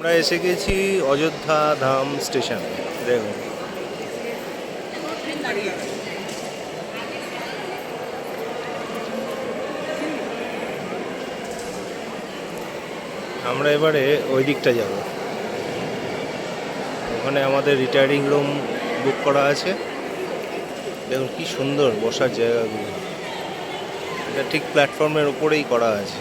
আমরা এসে গেছি অযোধ্যা ধাম স্টেশন। দেখুন, আমরা এবারে ওই দিকটা যাব। ওখানে আমাদের রিটায়ারিং রুম বুক করা আছে। দেখুন কি সুন্দর বসার জায়গাগুলো। এটা ঠিক প্ল্যাটফর্মের ওপরেই করা আছে।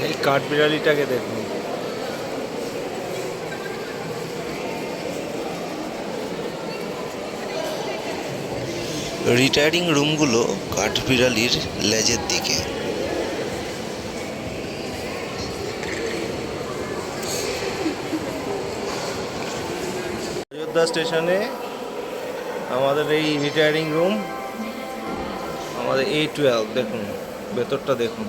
এই কাঠবিড়ালিটাকে দেখুন। রিটায়ারিং রুমগুলো কাঠবিড়ালির লেজের দিকে। অযোধ্যা স্টেশনে আমাদের এই রিটায়ারিং রুম, আমাদের A12। দেখুন ভেতরটা দেখুন,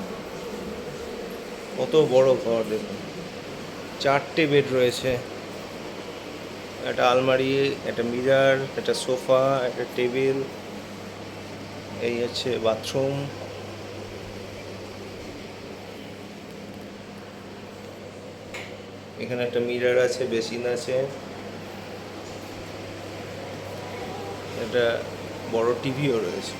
কত বড় ঘর। দেখুন 4টে বেড রয়েছে, একটা আলমারি, একটা মিরর, একটা সোফা, একটা টেবিল। এই হচ্ছে বাথরুম। এখানে একটা মিরর আছে, বেসিন আছে, একটা বড় টিভিও রয়েছে।